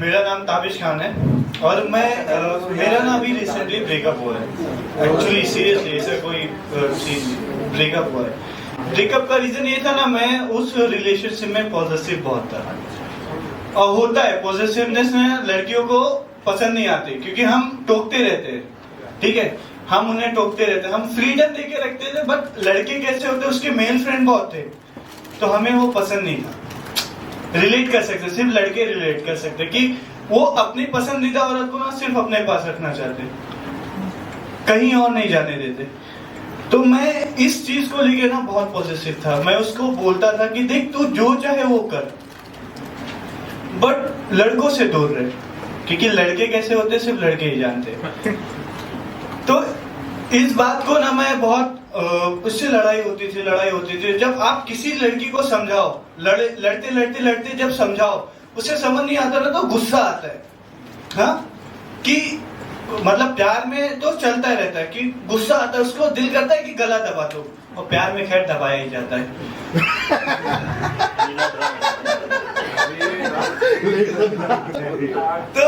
मेरा नाम ताबिश खान है और मेरा ना अभी रिसेंटली ब्रेकअप हुआ है। एक्चुअली सीरियसली ऐसा कोई चीज ब्रेकअप हुआ है। ब्रेकअप का रीजन ये था ना, मैं उस रिलेशनशिप में पॉजिटिव बहुत था। और होता है पॉजिटिवनेस में लड़कियों को पसंद नहीं आती, क्योंकि हम टोकते रहते हैं, ठीक है, हम उन्हें टोकते रहते हैं, हम फ्रीडम देके रखते थे। बट लड़के कैसे होते, उसके मेल फ्रेंड बहुत थे, तो हमें वो पसंद नहीं था। रिलेट कर सकते, सिर्फ लड़के रिलेट कर सकते कि वो अपनी पसंदीदा औरत को ना सिर्फ अपने पास रखना चाहते, कहीं और नहीं जाने देते। तो मैं इस चीज को लेके ना बहुत पॉजिटिव था। मैं उसको बोलता था कि देख तू जो चाहे वो कर, बट लड़कों से दूर रहे, क्योंकि लड़के कैसे होते सिर्फ लड़के ही जानते। तो इस बात को ना मैं बहुत उससे लड़ाई होती थी। जब आप किसी लड़की को समझाओ, लड़ते जब समझाओ, उसे समझ नहीं आता ना तो गुस्सा आता है। हाँ, कि मतलब प्यार में तो चलता रहता है कि गुस्सा आता है, उसको दिल करता है कि गला दबा दो, और प्यार में खैर दबाया ही जाता है। तो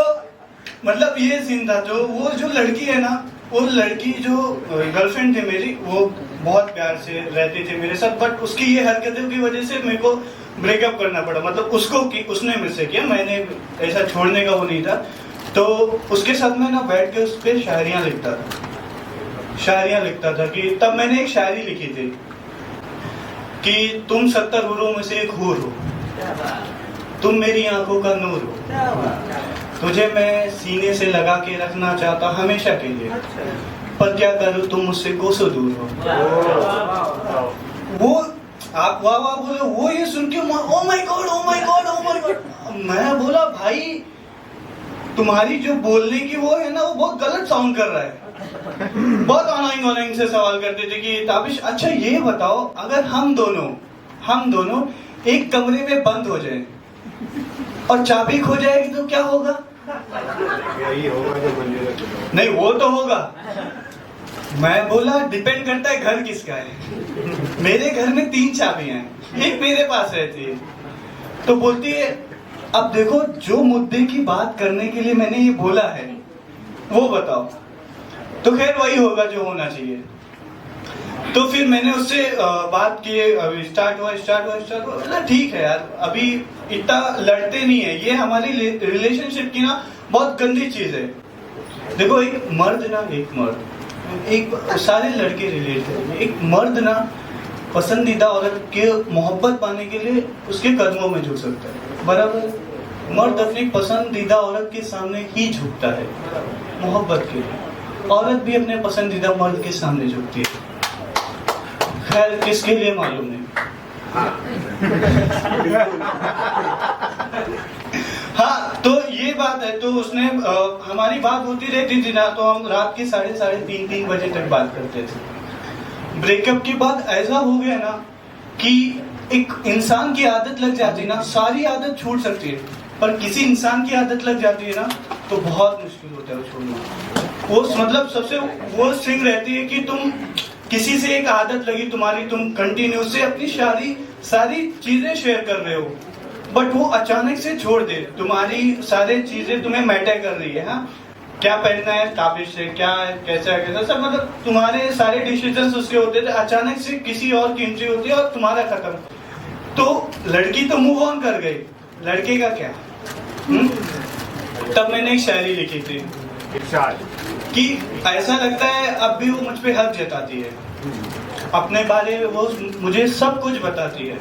मतलब ये सीन था। जो वो जो लड़की है ना, वो लड़की जो गर्लफ्रेंड थी मेरी, वो बहुत प्यार से रहती थी मेरे साथ, बट उसकी ये हरकतों की वजह से मेरे को ब्रेकअप करना पड़ा। मतलब उसको कि उसने मुझसे किया, मैंने ऐसा छोड़ने का वो नहीं था। तो उसके साथ मैं ना बैठ के उस पर शायरियां लिखता था कि तब मैंने एक शायरी लिखी थी कि तुम 70 हुरों में से एक हूर हो, तुम मेरी आंखों का नूर हो, तुझे मैं सीने से लगा के रखना चाहता हमेशा के लिए, पर क्या करूं तुम मुझसे कोसों दूर हो। वो आप वाह वाह बोले, वो ये सुन के ओ माय गॉड। मैं बोला भाई तुम्हारी जो बोलने की वो है ना, वो बहुत गलत साउंड कर रहा है। बहुत ऑनलाइन से सवाल करते थे कि ताबिश अच्छा ये बताओ, अगर हम दोनों एक कमरे में बंद हो जाए और चाबी खो जाएगी तो क्या होगा? यही होगा जो मंदिर। नहीं, वो तो होगा। मैं बोला डिपेंड करता है घर किसका है। मेरे घर में 3 चाबियां हैं, एक मेरे पास रहती है। तो बोलती है अब देखो जो मुद्दे की बात करने के लिए मैंने ये बोला है वो बताओ। तो खैर वही होगा जो होना चाहिए। तो फिर मैंने उससे बात की, स्टार्ट हुआ। ठीक है यार, अभी इतना लड़ते नहीं है, ये हमारी रिलेशनशिप की ना बहुत गंदी चीज है। देखो एक सारे लड़के रिलेट करेंगे, एक मर्द ना पसंदीदा औरत के मोहब्बत पाने के लिए उसके कदमों में झुक सकता है, बराबर। मर्द अपनी पसंदीदा औरत के सामने ही झुकता है मोहब्बत के लिए, औरत भी अपने पसंदीदा मर्द के सामने झुकती है। खैर किसके लिए मालूम नहीं। हाँ, तो ये बात है। तो उसने हमारी बात होती रहती थी ना, तो हम रात के 3:30 बजे तक बात करते थे। ब्रेकअप के बाद ऐसा हो गया ना कि एक इंसान की आदत लग जाती है ना, सारी आदत छूट सकती है, पर किसी इंसान की आदत लग जाती है ना तो बहुत मुश्किल होता है वो छोड़ना। वो मतलब सबसे वो स्ट्रिंग रहती है कि तुम किसी से एक आदत लगी तुम्हारी, तुम कंटिन्यू से अपनी सारी चीजें शेयर कर रहे हो, बट वो अचानक से छोड़ दे। तुम्हारी सारी चीजें तुम्हें मैटर कर रही है। हाँ, क्या पहनना है ताबिश से, क्या कैसा सब, मतलब तुम्हारे सारे डिसीजंस उसके होते थे, अचानक से किसी और की एंट्री होती है और तुम्हारा खत्म। तो लड़की तो मूव ऑन कर गई, लड़के का क्या? तब मैंने एक शायरी लिखी थी कि ऐसा लगता है अब भी वो मुझ पे हक जताती है, अपने बारे में वो मुझे सब कुछ बताती है।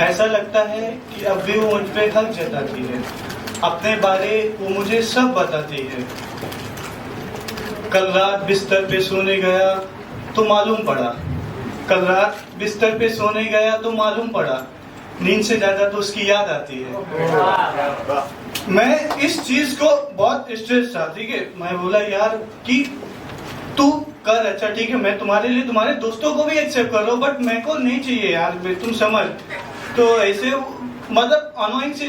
ऐसा लगता है कि अब भी वो मुझ पे हक जताती है, अपने बारे वो मुझे सब बताती है। कल रात बिस्तर पे सोने गया तो मालूम पड़ा, नींद से ज्यादा तो उसकी याद आती है। मैं इस चीज को बहुत स्ट्रेस था, ठीक है। मैं बोला यार कि तू कर, अच्छा ठीक है, मैं तुम्हारे लिए तुम्हारे दोस्तों को भी एक्सेप्ट कर लो, बट मेरे को नहीं चाहिए यार, तुम समझ। तो ऐसे मतलब अनोइंग सी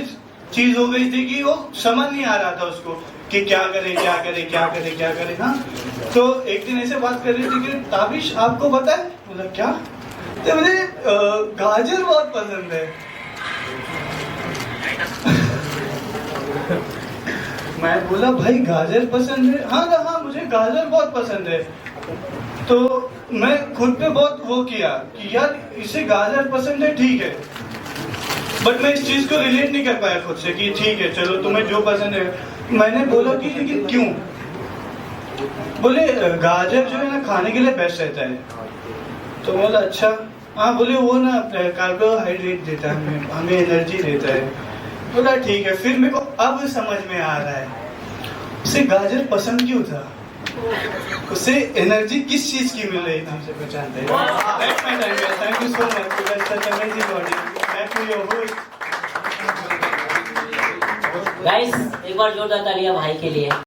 चीज हो गई थी कि वो समझ नहीं आ रहा था उसको कि क्या करे। हाँ, तो एक दिन ऐसे बात कर रही थी कि ताबिश आपको पता है? बोला क्या? तो मुझे गाजर बहुत पसंद है। मैं बोला भाई गाजर पसंद है, हाँ हाँ मुझे गाजर बहुत पसंद है। तो मैं खुद पे बहुत वो किया कि यार इसे गाजर पसंद है ठीक है, बट मैं इस चीज को रिलेट नहीं कर पाया खुद से कि ठीक है चलो तुम्हें जो पसंद है। मैंने बोला कि लेकिन क्यों? बोले गाजर जो है ना खाने के लिए बेस्ट रहता है। तो बोला अच्छा, हाँ बोले वो ना कार्बोहाइड्रेट देता है हमें एनर्जी देता है। बोला ठीक है। फिर मेरे को अब समझ में आ रहा है उसे गाजर पसंद क्यों था, उसे एनर्जी किस चीज की मिल रही थी उसे पहचानते हैं। Thank you so much. Guys एक बार जोरदार तालियां भाई के लिए।